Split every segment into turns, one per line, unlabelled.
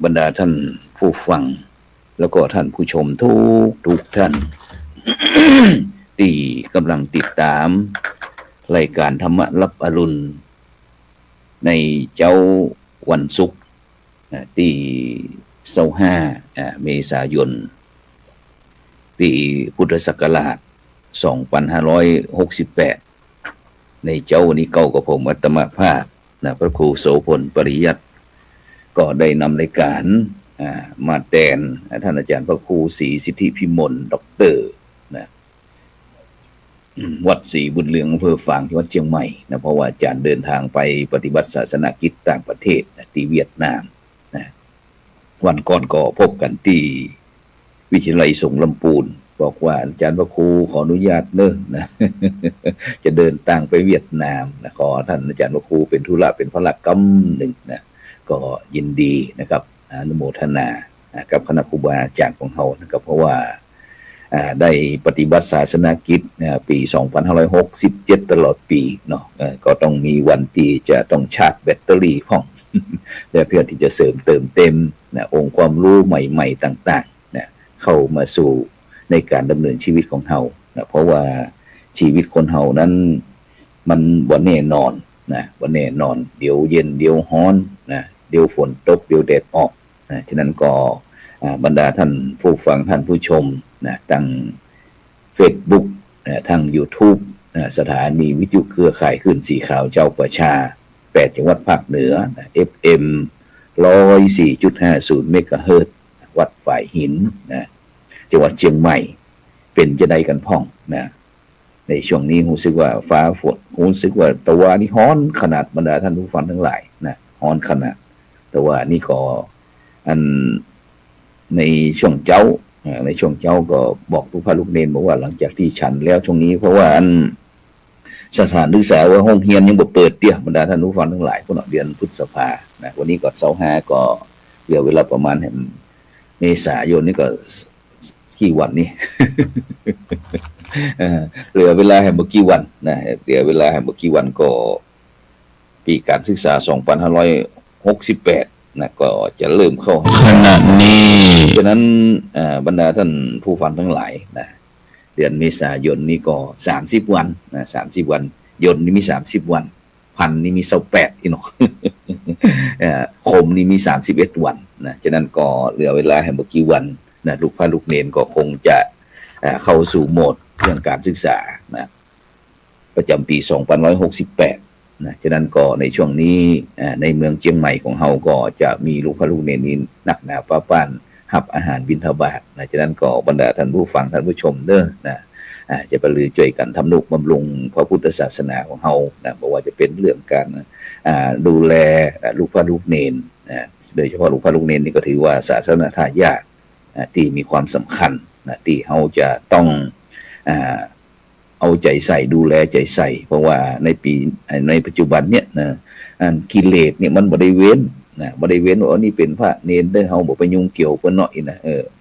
บรรดาท่านผู้ฟังแล้วก็ท่านผู้ชมทุกท่าน ที่กำลังติดตามรายการธรรมรับอรุณในเจ้าวันศุกร์ที่25เมษายนปีพุทธศักราช2568ในเจ้าวันนี้เก่ากับผมอัตมภาพพระครูโสพลปริยัติก็ได้นำรายการมาแทนท่านอาจารย์พระครูศรีสิทธิพิมลด็อกเตอร์วัดศรีบุญเรืองอำเภอฝางจังหวัดเชียงใหม่เพราะว่าอาจารย์เดินทางไปปฏิบัติศาสนกิจต่างประเทศที่เวียดนามวันก่อนก็พบกันที่วิทยาลัยสงฆ์ลำพูนบอกว่าอาจารย์พระครูขออนุญาตเนอะจะเดินทางไปเวียดนามขอท่านอาจารย์พระครูเป็นธุระเป็นพระกรรมหนึ่งก็ยินดีนะครับอนุโมทนากับคณะครูบาอาจารย์ของเรานะครับเพราะว่าได้ปฏิบัติศาสนกิจปี2567ตลอดปีเนาะก็ต้องมีวันที่จะต้องชาร์จแบตเตอรี่ของและเพื่อที่จะเสริมเติมเต็มองค์ความรู้ใหม่ๆต่างๆเข้ามาสู่ในการดำเนินชีวิตของเราเพราะว่าชีวิตคนเรานั้นมันบ่แน่นอนบ่แน่นอนเดี๋ยวเย็นเดี๋ยวร้อนเดี๋ยวฝนตกเดี๋ยวแดดออกฉะนั้นก็บรรดาท่านผู้ฟังท่านผู้ชมทาง Facebook ทาง YouTube สถานีวิทยุเครือข่ายคลื่นสีขาวเจ้าประชา8จังหวัดภาคเหนือ FM 104.50 เมกะเฮิรตซ์วัดฝ่ายหินจังหวัดเชียงใหม่เป็นจะได้กันพ่องในช่วงนี้รู้สึกว่าฟ้าฝนรู้สึกว่าตะวันนี่ฮ้อนขนาดบรรดาท่านผู้ฟังทั้งหลายฮ้อนขนาดแต่ว่านี่ก็ในช่วงเจ้าก็บอกทุกพระลูกเนนบอกว่าหลังจากที่ฉันแล้วช่วงนี้เพราะว่าสถานศึกษาว่าห้องเรียนยังบ่เปิดเตี้ยบรรดาท่านผู้ฟังทั้งหลายพวกเดือนพฤษภาวันนี้ก็25ก็เหลือเวลาประมาณเมษายนนี่ก็กี่วันนี่ เหลือเวลาให้บ่กี่วันเหลือเวลาให้บ่กี่วันก็ปีการศึกษา2568ก็จะเริ่มเข้าขณะนี้ฉะนั้นบรรดาท่านผู้ฟังทั้งหลายเดือนเมษายนนี้ก็30วัน30วันยนต์นี่มี30วันพันนี่มี28อีเนาะ คมนี่มี31วันฉะนั้นก็เหลือเวลาให้บ่กี่วันลูกพระลูกเนนก็คงจะเข้าสู่โหมดเรื่องการศึกษาประจำปี2568ฉะนั้นก็ในช่วงนี้ในเมืองเชียงใหม่ของเฮาก็จะมีลูกพระลูกเนนนี้นักหนาป้าป้านรับอาหารบิณฑบาตฉะนั้นก็บรรดาท่านผู้ฟังท่านผู้ชมเด้อจะประลือช่วยกันทำนุบำรุงพระพุทธศาสนาของเฮาบ่ว่าจะเป็นเรื่องการดูแลลูกพระลูกเนนโดยเฉพาะลูกพระลูกเนนนี่ก็ถือว่าศาสนทายาทที่มีความสำคัญที่เฮาจะต้องเอาใจใส่ดูแลใจใส่เพราะว่าในปัจจุบันเนี่ยกิเลสเนี่ยมันบ่ได้เว้นบ่ได้เว้นว่านี่เป็นพระเนรได้เฮาบ่ไปยุ่งเกี่ยวเพิ่นเนาะ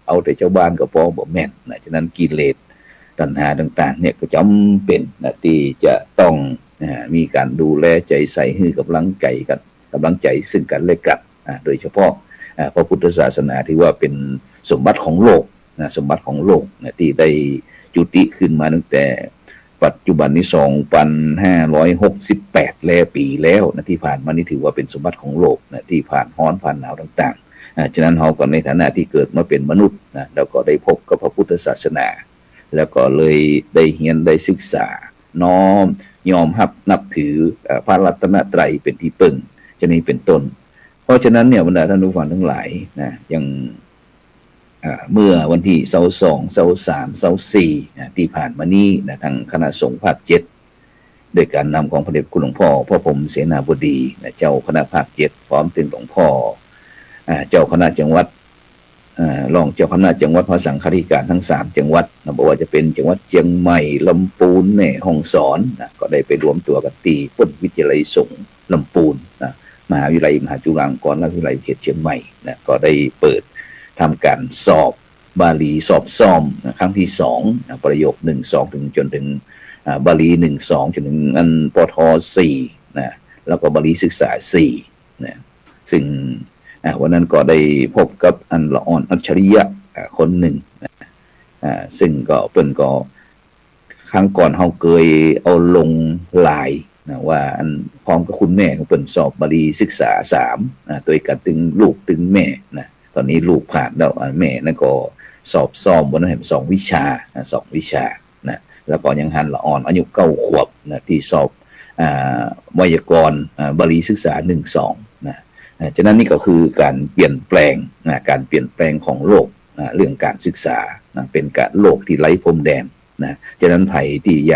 เอาแต่เจ้าบ้านก็พอบ่แม่นฉะนั้นกิเลสตัณหาต่างๆเนี่ยก็จำเป็นที่จะต้องมีการดูแลใจใส่ให้กำลังใจซึ่งกันและกันโดยเฉพาะพระพุทธศาสนาที่ว่าเป็นสมบัติของโลกสมบัติของโลกที่ได้จุติขึ้นมาตั้งแต่ปัจจุบันนี้2568แล้วปีแล้วที่ผ่านมานี่ถือว่าเป็นสมบัติของโลกที่ผ่านร้อนผ่านหนาวต่างๆฉะนั้นเฮาก็ในฐานะที่เกิดมาเป็นมนุษย์แล้วก็ได้พบกับพระพุทธศาสนาแล้วก็เลยได้เรียนได้ศึกษาน้อมยอมรับนับถือพระรัตนตรัยเป็นที่พึ่งจะนี้เป็นต้นเพราะฉะนั้นเนี่ยบรรดาท่านผู้ฟังทั้งหลายยังเมื่อวันที่22 23 24ที่ผ่านมานี้ทางคณะสงฆ์ภาค7โดยการนำของพระเดชคุณหลวงพ่อพระพรหมเสนาบดีเจ้าคณะภาค7พร้อมถึงหลวงพ่อเจ้าคณะจังหวัดรองเจ้าคณะจังหวัดพระสังฆาธิการทั้ง3จังหวัดบอกว่าจะเป็นจังหวัดเชียงใหม่ลำพูนแม่ฮ่องสอนก็ได้ไปรวมตัวกันที่พ้นวิทยาลัยสงฆ์ลำพูนมหาวิทยาลัยมหาจุฬาลงกรณราชวิทยาลัยเขตเชียงใหม่ก็ได้เปิดทำการสอบบาลีสอบซ่อมครั้งที่2ประโยค1-2ถึงจนถึงบาลี1-2จนถึงปท4แล้วก็บาลีศึกษา4ซึ่ง วันนั้นก็ได้พบกับอันละอ่อนอัจฉริยะคนหนึ่งซึ่งก็เป็นก็ครั้งก่อนเขาเคยเอาลงไลน์นะว่าอันพร้อมกับคุณแม่ของเป็นสอบบาลีศึกษา3ตัวกันตึงลูกตึงแม่นะตอนนี้ลูกผ่านแล้วแม่นั่นก็สอบซ่อมบนนั้นเห็น2 วิชา2 วิชานะแล้วก็ยังหันละอ่อนอายุ9 ขวบนะที่สอบไวยากรณ์บาลีศึกษา1-2นะฉะนั้นนี่ก็คือการเปลี่ยนแปลงการเปลี่ยนแปลงของโลกเรื่องการศึกษาเป็นการโลกที่ไร้พรมแดนนะฉะนั้นไผที่อย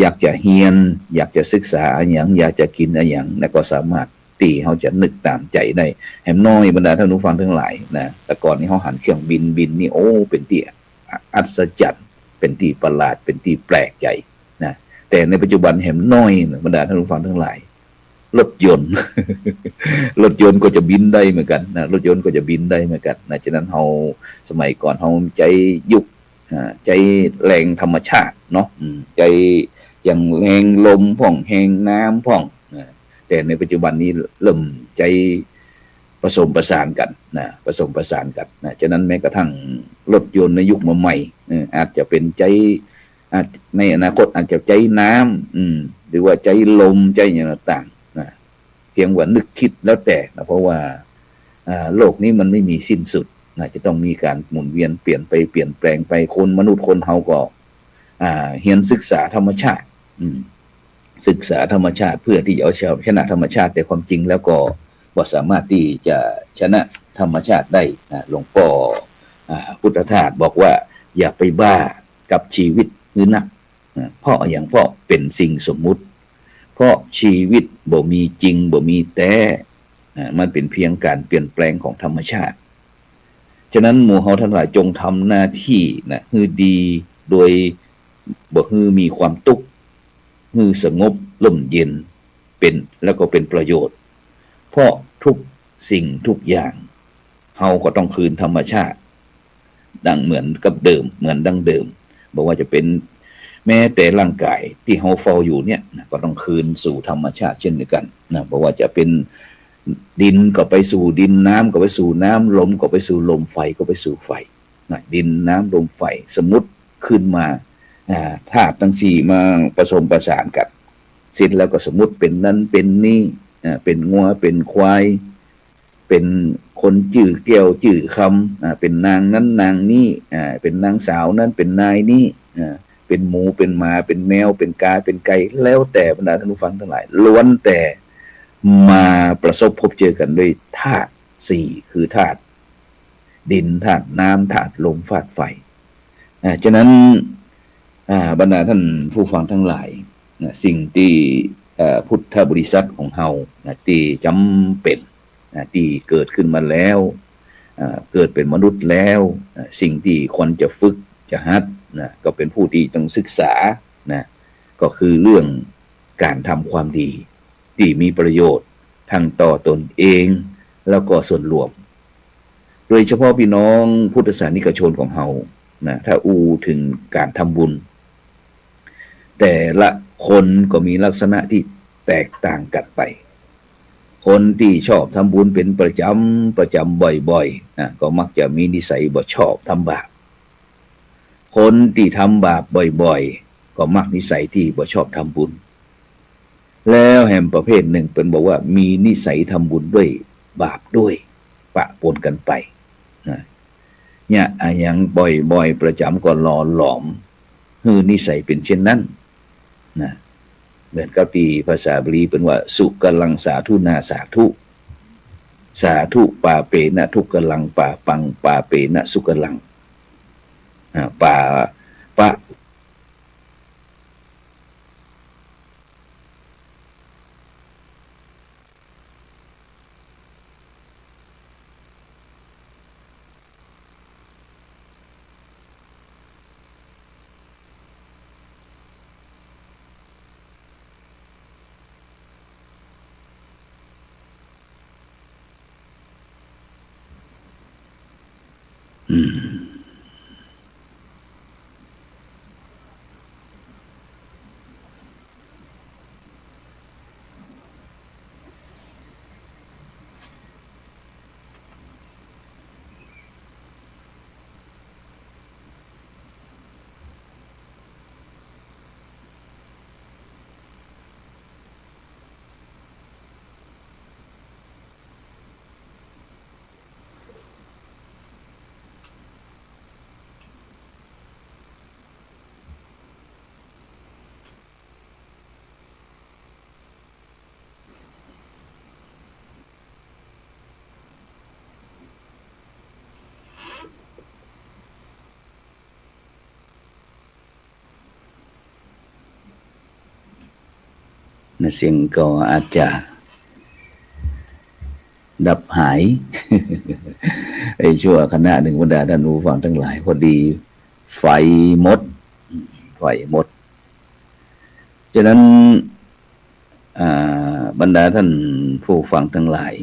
ากจะเรียนอยากจะศึกษาอย่างอยากจะกินอย่างแล้วก็สามารถตีเขาจะนึกตามใจได้แหมน้อยบรรดาท่านผู้ฟังทั้งหลายนะแต่ก่อนนี้เขาหันเครื่องบินนี่โอ้เป็นที่อัศจรรย์เป็นที่ประหลาดเป็นที่แปลกใจนะแต่ในปัจจุบันแหมน้อยบรรดาท่านผู้ฟังทั้งหลายรถยนต์ รถยนต์ก็จะบินได้เหมือนกันนะรถยนต์ก็จะบินได้เหมือนกันนะฉะนั้นเราสมัยก่อนเราใจยุคใจแรงธรรมชาติเนาะใจอย่างแรงลมพ่องแหงน้ำพ่องแต่ในปัจจุบันนี้เริ่มใจผสมประสานกันนะผสมประสานกันนะฉะนั้นแม้กระทั่งรถยนต์ในยุคใหม่อาจจะเป็นใจในอนาคตอาจจะใจน้ำหรือว่าใจลมใจอย่างต่างๆนะเพียงว่านึกคิดแล้วแต่นะเพราะว่าโลกนี้มันไม่มีสิ้นสุดจะต้องมีการหมุนเวียนเปลี่ยนไปเปลี่ยนแปลงไปคนมนุษย์คนเฮาก็เรียนศึกษาธรรมชาติศึกษาธรรมชาติเพื่อที่จะเอาชนะธรรมชาติแต่ความจริงแล้วก็บ่สามารถที่จะชนะธรรมชาติได้หลวงพ่อพุทธทาสบอกว่าอย่าไปบ้ากับชีวิตคือนักเพราะอย่างเพราะเป็นสิ่งสมมุติเพราะชีวิตบ่มีจริงบ่มีแต่มันเป็นเพียงการเปลี่ยนแปลงของธรรมชาติฉะนั้นหมู่เฮาทั้งหลายจงทำหน้าที่นะคือดีโดยบ่คือมีความทุกข์คือสงบร่มเย็นเป็นแล้วก็เป็นประโยชน์เพราะทุกสิ่งทุกอย่างเฮาก็ต้องคืนธรรมชาติดังเหมือนกับเดิมเหมือนดังเดิมบอกว่าจะเป็นแม้แต่ร่างกายที่เฮาเฝ้าอยู่เนี่ยก็ต้องคืนสู่ธรรมชาติเช่นเดียวกันนะบอกว่าจะเป็นดินก็ไปสู่ดินน้ำก็ไปสู่น้ำลมก็ไปสู่ลมไฟก็ไปสู่ไฟดินน้ำลมไฟสมมุติขึ้นมาธาตุทั้ง4มาผสมประสานกันเสร็จแล้วก็สมมุติเป็นนั้นเป็นนี่เป็นงัวเป็นควายเป็นคนจื่อแก้วจื่อคำเป็นนางนั้นนางนี่เป็นนางสาวนั้นเป็นนายนี่เป็นหมูเป็นหมาเป็นแมวเป็นกาเป็นไก่แล้วแต่บรรดาท่านผู้ฟังทั้งหลายล้วนแต่มาประสบพบเจอกันด้วยธาตุ4คือธาตุดินธาตุน้ำธาตุลมธาตุไฟฉะนั้นบรรดาท่านผู้ฟังทั้งหลายสิ่งที่พุทธบริษัทของเฮาที่จำเป็นที่เกิดขึ้นมาแล้วเกิดเป็นมนุษย์แล้วสิ่งที่ควรจะฝึกจะหัดก็เป็นผู้ที่ต้องศึกษาก็คือเรื่องการทำความดีที่มีประโยชน์ทั้งต่อตนเองแล้วก็ส่วนรวมโดยเฉพาะพี่น้องพุทธศาสนิกชนของเฮาถ้าถึงการทำบุญแต่ละคนก็มีลักษณะที่แตกต่างกันไปคนที่ชอบทำบุญเป็นประจำบ่อยๆก็มักจะมีนิสัยบ่ชอบทำบาปคนที่ทำบาปบ่อยๆก็มักนิสัยที่บ่ชอบทำบุญแล้วแห่งประเภทหนึ่งเป็นบอกว่ามีนิสัยทำบุญด้วยบาปด้วยปะปนกันไปเนี่ยอย่างบ่อยๆประจำก็หล่อหลอมคือนิสัยเป็นเช่นนั้นเหมือนกับที่ภาษาบาลีเป็นว่าสุกลังสาธุนาสาธุสาธุปาเปนะทุกกลังปาปังปาเปนะสุกลังปาปะ เสียงก็อาจจะดับหาย ไอ้ชั่วขณะหนึ่งบรรดาท่านผู้ฟังทั้งหลายพอดีไฟหมดฉะนั้นบรรดาท่านผู้ฟังทั้งหลาย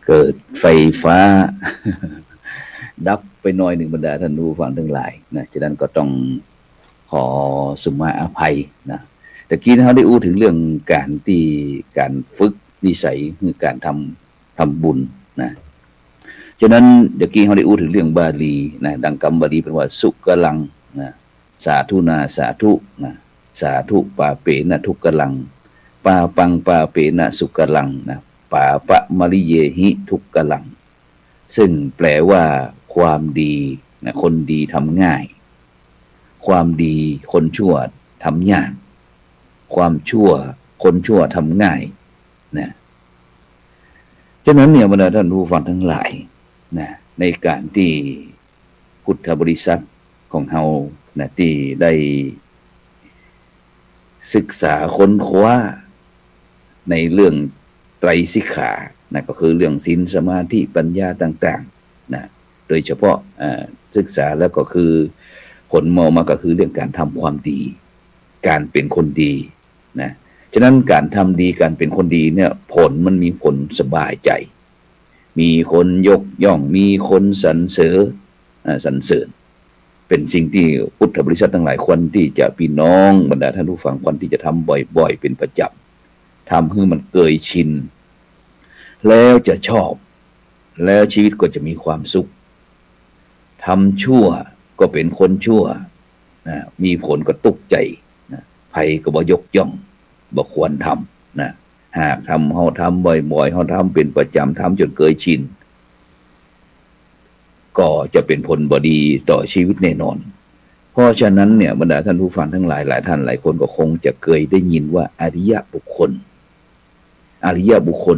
เกิดไฟฟ้า ดับไปหน่อยหนึ่งบรรดาท่านผู้ฟังทั้งหลายนะฉะนั้นก็ต้องขอสุมาอภัยนะตะกี้เราได้อู้ถึงเรื่องการฝึกนิสัยคือการทำบุญนะฉะนั้นตะกี้เราได้อู้ถึงเรื่องบาลีนะดังคำบาลีเป็นว่าสุกลังนะสาธุนาสาธุนะสาธุปาเปนะทุกกลังปาปังปาเปนะสุกลังนะปาปะมริเยหิทุกกลังซึ่งแปลว่าความดีนะคนดีทำง่ายความดีคนชั่วทำยากความชั่วคนชั่วทำง่ายนะฉะนั้นเนี่ยบรรดาท่านผู้ฟังทั้งหลายนะในการที่พุทธบริษัทของเรานะที่ได้ศึกษาค้นคว้าในเรื่องไตรสิกขานะก็คือเรื่องศีลสมาธิปัญญาต่างๆนะโดยเฉพาะศึกษาแล้วก็คือผลมองมาก็คือเรื่องการทำความดีการเป็นคนดีนะฉะนั้นการทำดีการเป็นคนดีเนี่ยผลมันมีผลสบายใจมีคนยกย่องมีคนสรรเสริญเป็นสิ่งที่พุทธบริษัททั้งหลายควรที่จะพี่น้องบรรดาท่านผู้ฟังควรที่จะทำบ่อยๆเป็นประจำทำให้มันเกยชินแล้วจะชอบแล้วชีวิตก็จะมีความสุขทำชั่วก็เป็นคนชั่วนะมีผลก็ตุกใจนะภัยก็บ่ยกย่องบ่ควรทำนะหากเฮาทำบ่อยๆเฮาทำเป็นประจำทำจนเกยชินก็จะเป็นผลบ่ดีต่อชีวิตแน่นอนเพราะฉะนั้นเนี่ยบรรดาท่านผู้ฟังทั้งหลายท่านหลายคนก็คงจะเคยได้ยินว่าอริยบุคค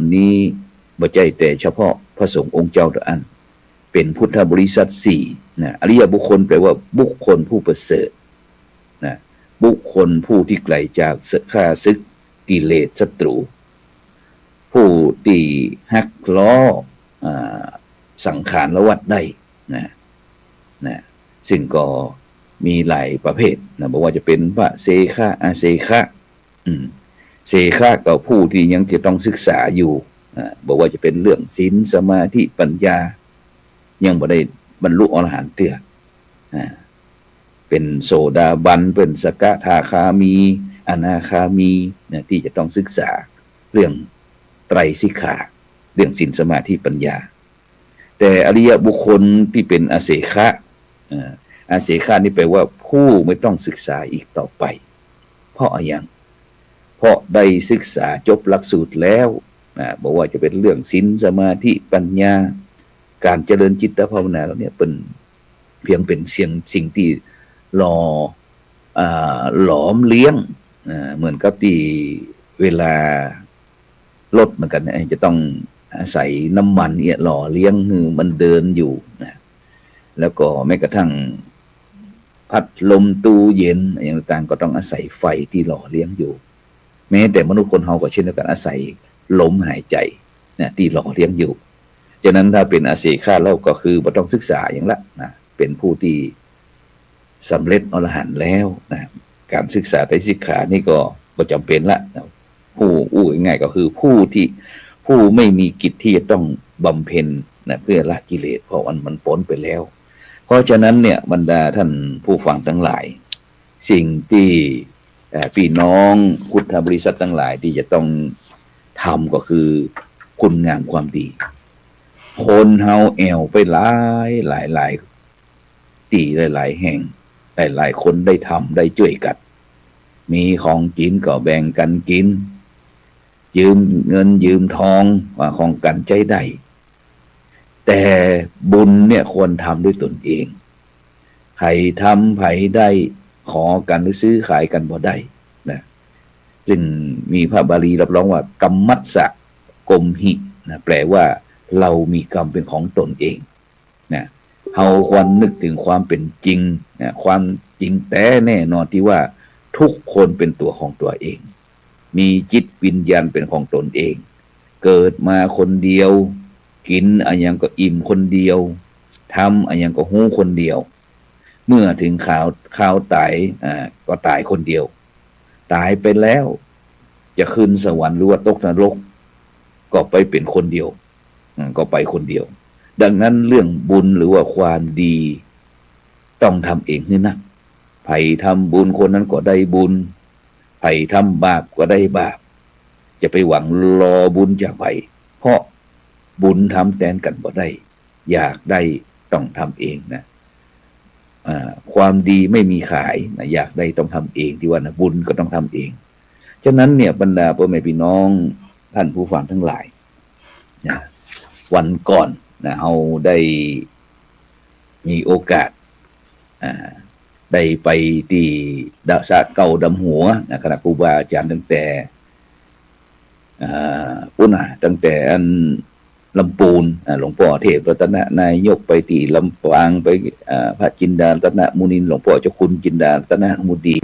ลนี้บ่ใช่แต่เฉพาะพระสงฆ์องค์เจ้าเท่านั้นเป็นพุทธบริษัท4นะอริยบุคคลแปลว่าบุคคลผู้ประเสริฐนะบุคคลผู้ที่ไกลจากข้าศึกกิเลสศัตรูผู้ที่หักล้อสังขารละวัฏได้นะซึ่งก็มีหลายประเภทนะบอกว่าจะเป็นพระเสขะอาเสขะเสขะก็ผู้ที่ยังจะต้องศึกษาอยู่บอกว่าจะเป็นเรื่องศีลสมาธิปัญญายังบ่ได้บรรลุอรหันต์เตื้อเป็นโสดาบันเป็นสกทาคามีอนาคามีนะที่จะต้องศึกษาเรื่องไตรสิกขาเรื่องศีลสมาธิปัญญาแต่อริยบุคคลที่เป็นอาเสขะอาเสขะนี่แปลว่าผู้ไม่ต้องศึกษาอีกต่อไปเพราะอะไรเพราะได้ศึกษาจบหลักสูตรแล้วบอกว่าจะเป็นเรื่องศีลสมาธิปัญญาการเจริญจิตภาวนาแล้วเนี่ยเป็นเพียงเป็นสิ่งที่หลอมเลี้ยงเหมือนกับที่เวลารถเหมือนกันจะต้องอาศัยน้ำมันเนี่ยหล่อเลี้ยงคือมันเดินอยู่นะแล้วก็แม้กระทั่งพัดลมตู้เย็นอย่างต่างก็ต้องอาศัยไฟที่หล่อเลี้ยงอยู่แม้แต่มนุษย์คนเฮาก็เช่นเดียวกันอาศัยลมหายใจนะที่หล่อเลี้ยงอยู่ฉะนั้นถ้าเป็นอาเสขะแล้วก็คือบ่ต้องศึกษาอย่างละนะเป็นผู้ที่สำเร็จอรหันต์แล้วนะการศึกษาไตรสิกขานี่ก็บ่จำเป็นละนะผู้ง่ายๆก็คือผู้ไม่มีกิจที่จะต้องบำเพ็ญนะเพื่อละกิเลสเพราะมันพ้นไปแล้วเพราะฉะนั้นเนี่ยบรรดาท่านผู้ฟังทั้งหลายสิ่งที่พี่น้องพุทธบริษัททั้งหลายที่จะต้องทำก็คือคุณงามความดีคนเฮาแอวไปหลายที่หลายแห่ง หลายคนได้ทำได้ช่วยกันมีของกินก็แบ่งกันกินยืมเงินยืมทองว่าของกันใจได้แต่บุญเนี่ยควรทำด้วยตนเองใครทำไผได้ขอกันหรือซื้อขายกันบ่ได้นะจึงมีพระบาลีรับรองว่ากรรมัสสะกมหินะแปลว่าเรามีกรรมเป็นของตนเองนะเราควรนึกถึงความเป็นจริงนะความจริงแต่แน่นอนที่ว่าทุกคนเป็นตัวของตัวเองมีจิตวิญญาณเป็นของตนเองเกิดมาคนเดียวกินอันยังก็อิ่มคนเดียวทำอันยังก็หู้คนเดียวเมื่อถึงข่าวตายก็ตายคนเดียวตายไปแล้วจะขึ้นสวรรค์หรือว่าตกนรกก็ไปเป็นคนเดียวก็ไปคนเดียวดังนั้นเรื่องบุญหรือว่าความดีต้องทำเองนี่นะไผ่ทำบุญคนนั้นก็ได้บุญไผ่ทำบาปก็ได้บาปจะไปหวังรอบุญจากไผ่เพราะบุญทำแทนกันบ่ได้อยากได้ต้องทำเองนะความดีไม่มีขายนะอยากได้ต้องทำเองที่ว่านะบุญก็ต้องทำเองฉะนั้นเนี่ยบรรดาพ่อแม่พี่น้องท่านผู้ฟังทั้งหลายนะวันก่อนนะเราได้มีโอกาสได้ไปที่สระเก่าดำหัวนะคณะครูบาอาจารย์ตั้งแต่ตั้งแต่อันลำปูนหลวงพ่อเทพรัตนนายกไปที่ลำปางไปพระจินดารัตนมุนีหลวงพ่อเจ้าคุณจินดารัตนมุนี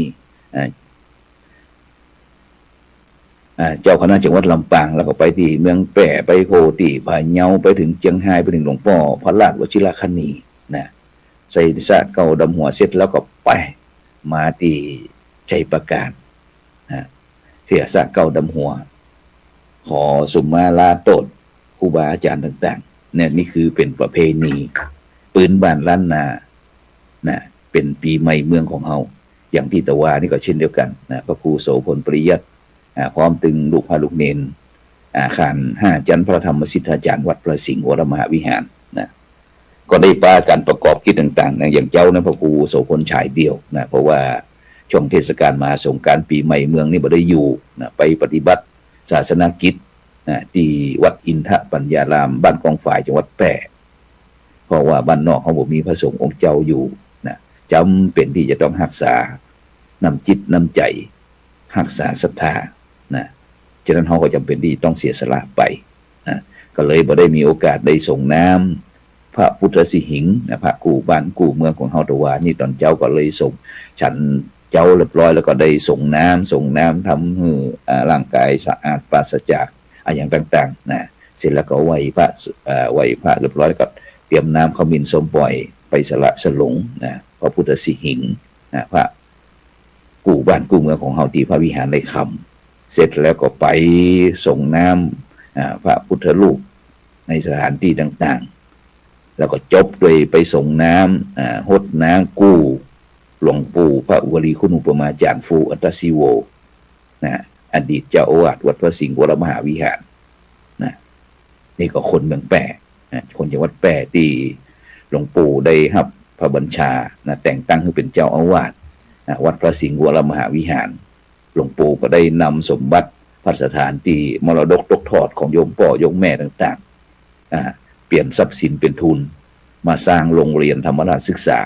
เจ้าคณะจังหวัดลำปางแล้วก็ไปที่เมืองแปร่ไปโพธิพะเยาไปถึงเชียงรายไปถึงหลวงพ่อพระราชวชิรคณีนะใส่สระเก่าดำหัวเสร็จแล้วก็ไปมาที่ชัยประการนะเที่ยสระเก่าดำหัวขอสุมาลาโตดครูบาอาจารย์ต่างๆเนี่ยนี่คือเป็นประเพณีปืนบ้านล้านนานะเป็นปีใหม่เมืองของเฮาอย่างที่ตะวานี่ก็เช่นเดียวกันนะพระครูโสพลปริยัติพร้อมตึงลูกพระลูกเนนอาคาร5 จันทร์พระธรรมสิทธาจารย์วัดพระสิงห์วรมหาวิหารนะก็ได้ปาการประกอบกิจต่างๆนะอย่างเจ้านะพระครูโสพลฉายเดียวนะเพราะว่าช่วงเทศกาลมหาสงกรานต์ปีใหม่เมืองนี่บ่ได้อยู่นะไปปฏิบัติศาสนกิจที่วัดอินทปัญญารามบ้านกองฝ่ายจังหวัดแพร่เพราะว่าบ้านนอกเขาบอกมีพระสงฆ์องค์เจ้าอยู่นะจำเป็นที่จะต้องรักษานำจิตนำใจรักษาศรัทธานะฉะนั้นเขาก็จำเป็นที่ต้องเสียสละไปนะก็เลยบ่ได้มีโอกาสได้ส่งน้ำพระพุทธสิหิงค์นะพระกู่บ้านกู่เมืองของเฮาตะวานี่ตอนเจ้าก็เลยส่งฉันเจ้าเรียบร้อยแล้วก็ได้ส่งน้ำทำให้ร่างกายสะอาดปราศจากอย่างต่างๆนะเสร็จแล้วก็ไหว้พระเรียบร้อยก็เตรียมน้ำขมิ้นส้มปล่อยไปสละสลงนะพระพุทธสิหิงค์นะพระกู่บ้านกู่เมืองของเฮาที่พระวิหารได้คำเสร็จแล้วก็ไปส่งน้ำพระพุทธรูปในสถานที่ต่างๆแล้วก็จบด้วยไปส่งน้ำหดน้ำกู้หลวงปู่พระวลีคุณอุปมาจารย์ฟูอัตตสิโวนะอดีตเจ้าอาวาสวัดพระสิงห์วรมหาวิหารนะนี่ก็คนเมืองแปร่นะคนจังหวัดแปร่ที่หลวงปู่ได้รับพระบัญชานะแต่งตั้งให้เป็นเจ้าอาวาสนะวัดพระสิงห์วรมหาวิหารหลวงปู่ก็ได้นำสมบัติพระสถานที่มรดกตกทอดของโยมพ่อโยมแม่ต่างๆเปลี่ยนทรัพย์สินเป็นทุนมาสร้างโรงเรียนธรรมราชศึกษา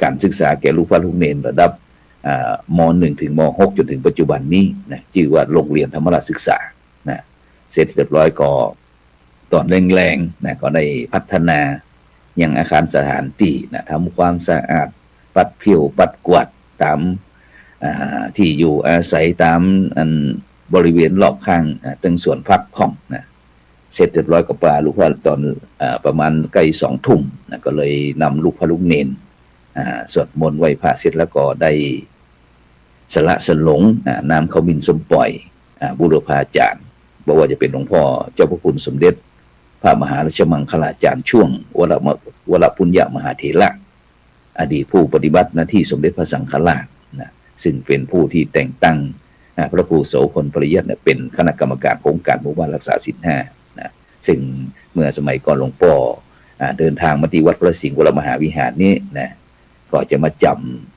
การศึกษาแก่ลูกพระลูกเนรระดับม.1 ถึงม.6 จนถึงปัจจุบันนี้นะชื่อว่าโรงเรียนธรรมราชศึกษานะเสร็จเรียบร้อยก็ตอนแรงๆนะก็ได้พัฒนาอย่างอาคารสถานที่นะทำความสะอาดปัดเพี้ยวปัดกวาดตามที่อยู่อาศัยตามบริเวณรอบข้างตึงส่วนพักผ่อนนะเสร็จเรียบร้อยก็ปลาลูกพระตอนประมาณใกล้2 ทุ่มนะก็เลยนำลูกพระลูกเนรสวดมนต์ไหว้พระเสร็จแล้วก็ได้สละสลงน้ำขมิ้นส้มปล่อยบุรพาจารย์บอกว่าจะเป็นหลวงพ่อเจ้าพระคุณสมเด็จพระมหาราชมังคลาจารย์ช่วงวรปุญญมหาเถระอดีตผู้ปฏิบัติหน้าที่สมเด็จพระสังฆราชนะซึ่งเป็นผู้ที่แต่งตั้งพระครูโสพลปริยัติเป็นคณะกรรมการโครงการหมู่บ้านรักษาศีล 5นะซึ่งเมื่อสมัยก่อนหลวงพ่อเดินทางมาที่วัดพระสิงห์วรมหาวิหารนี้นะ ก็จะมาจ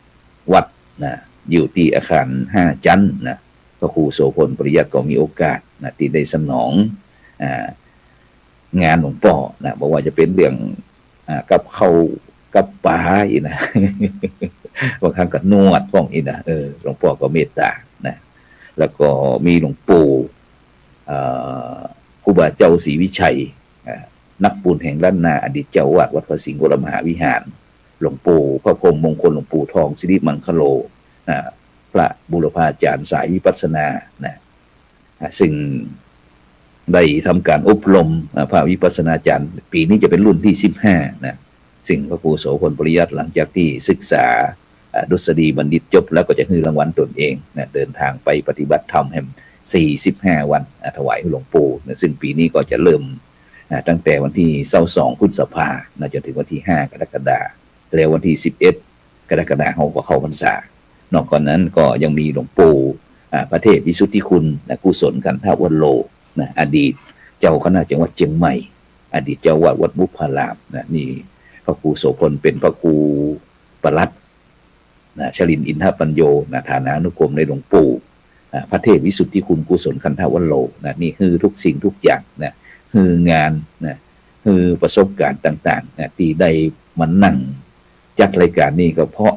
ำวัดนะอยู่ที่อาคาร5 ชั้นนะพระครูโสพลปริยัติก็มีโอกาสนะที่ได้สนองงานหลวงพ่อนะบอกว่าจะเป็นเรื่องกับเขากับป่าอีนะ บางครั้งก็นวดป้องอีนะหลวงพ่อก็เมตตานะแล้วก็มีหลวงปู่ครูบาเจ้าศรีวิชัยนักบุญแห่งล้านนาอดีตเจ้าวาดวัดพระสิงห์วรมหาวิหารหลวงปู่พระพรหมมงคลหลวงปู่ทองสิริมังคโลพระบุรพาจารย์สายวิปัสสนานะซึ่งได้ทำการอบรมพระวิปัสสนาจารย์ปีนี้จะเป็นรุ่นที่15นะซึ่งพระครูโสพลปริยัติหลังจากที่ศึกษาดุษฎีบัณฑิตจบแล้วก็จะให้รางวัลตนเองนะเดินทางไปปฏิบัติธรรมแห่ง45 วันถวายหลวงปู่นะซึ่งปีนี้ก็จะเริ่มตั้งแต่วันที่22 พฤษภาคมจนถึงวันที่5 กรกฎาคมแล้ววันที่11 กรกฎาคมเขาก็เข้าพรรษานอกจากนั้นก็ยังมีหลวงปู่พระเทพวิสุทธิคุณนะกุศลกันทวัลโลนะอดีตเจ้าคณะจังหวัดเชียงใหม่อดีตเจ้าวาดวัดบุพารามนะนี่พระครูโสพลเป็นพระครูปลัดนะชลินอินทปัญโยนะฐานานุกรมในหลวงปู่พระเทพวิสุทธิคุณกุศลคันธวัลโลนะนี่คือทุกสิ่งทุกอย่างนะคืองานนะคือประสบการณ์ต่างๆนะที่ได้มานั่งจัดรายการนี้ก็เพราะ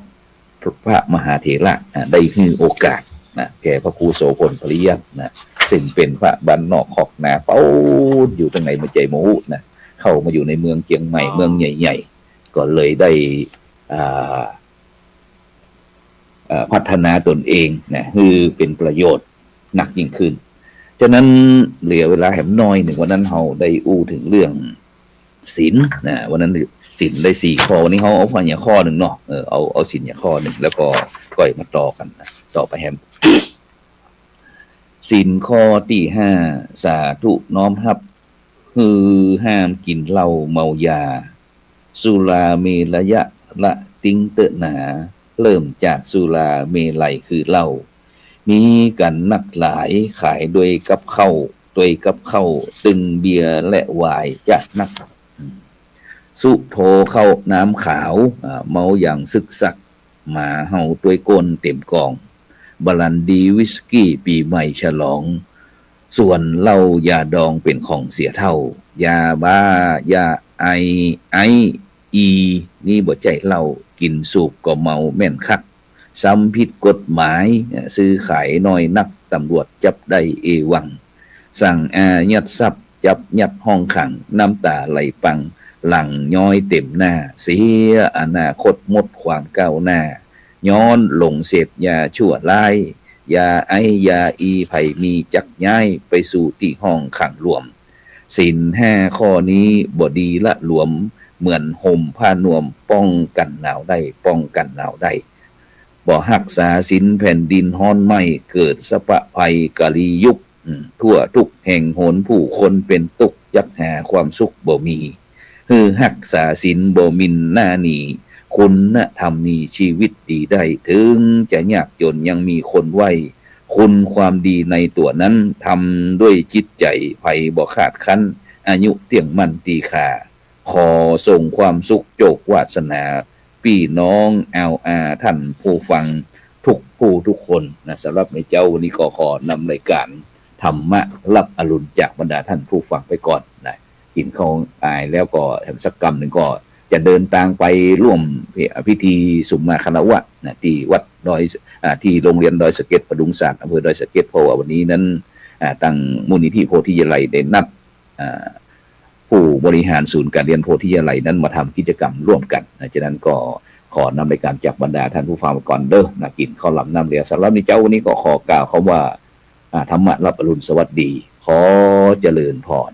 พระมหาเถระได้ให้โอกาสนะแก่พระครูโสพลปริยัตินะซึ่งเป็นพระบ้านนอกขอกนาเป้าอยู่ตรงไหนมาใจโมหุนะเข้ามาอยู่ในเมืองเชียงใหม่เมืองใหญ่ๆก็เลยได้พัฒนาตนเองนะคือเป็นประโยชน์หนักยิ่งขึ้นฉะนั้นเหลือเวลาแหมน้อยหนึ่งวันนั้นเราได้อู้ถึงเรื่องศีลนะวันนั้นศีลได้4 ข้อวันนี้เขาเอาพันอย่างข้อหนึ่งเนาะเอาศีลอย่างข้อหนึ่งแล้วก็ก่อยมาต่อกันนะต่อไปแฮมศีลข้อที่5สาธุน้อมรับคือห้ามกินเหล้าเมายาสุราเมรยะละติงเตอะหนาเริ่มจากสุราเมลัยคือเหล้ามีกันนักหลายขายด้วยกับข้าวตึงเบียร์และไวน์จะนักสุโธเข้าน้ำขาวเมาอย่างซึกซักหมาเห่าตัวก้นเต็มกองบรันดีวิสกี้ปีใหม่ฉลองส่วนเหล้ายาดองเป็นของเสียเท่ายาบ้ายาไอนี่บ่ใจเหล้ากินสูบก็เมาแม่นคักซ้ำผิดกฎหมายซื้อขายน้อยนักตำรวจจับได้เอวังสั่งอายัดทรัพย์จับยัดห้องขังน้ำตาไหลปังหลังย้อยเต็มหน้าเสียอนาคตหมดความก้าวหน้าย้อนหลงเสพยาชั่วร้ายยาไอยาอีไผมีจักย้ายไปสู่ที่ห้องขังรวมศีล5 ข้อนี้บ่ดีละหลวมเหมือนห่มผ้านวมป้องกันหนาวได้บ่รักษาศีลแผ่นดินฮ้อนไหม้เกิดสปะภัยกะลียุคทั่วทุกแห่งหนผู้คนเป็นตุกยักหาความสุขบ่มีคือรักษาศีลบ่มินหน้าหนีคุณธรรมนี้ชีวิตดีได้ถึงจะยากจนยังมีคนไหวคุณความดีในตัวนั้นทำด้วยจิตใจไผบ่ขาดคั้นอายุเที่ยงมันตีขาขอส่งความสุขโจกวาสนาพี่น้องท่านผู้ฟังทุกคนนะสำหรับในเจ้าวันนี้ก็ขอนำรายการธรรมะรับอรุณจากบรรดาท่านผู้ฟังไปก่อนนะกินข้าวอายแล้วก็แถมสักกรรมหนึ่งก็จะเดินทางไปร่วมพิธีสุมมาคณวะนะที่วัดดอยที่โรงเรียนดอยสะเก็ดประดุงศาสตร์อำเภอดอยสะเก็ดเพราะว่าวันนี้นั้นตั้งมูลนิธิโพธิยาลัยได้นัดผู้บริหารศูนย์การเรียนโพธิยาลัยนั้นมาทำกิจกรรมร่วมกันฉะนั้นก็ขอนำรายการจากบรรดาท่านผู้ฟังก่อนเด้อนะกินข้าวหลามน้ำเหลียวสำหรับในเจ้าวันนี้ก็ขอกล่าวคำว่าธรรมะรับอรุณสวัสดีขอเจริญพร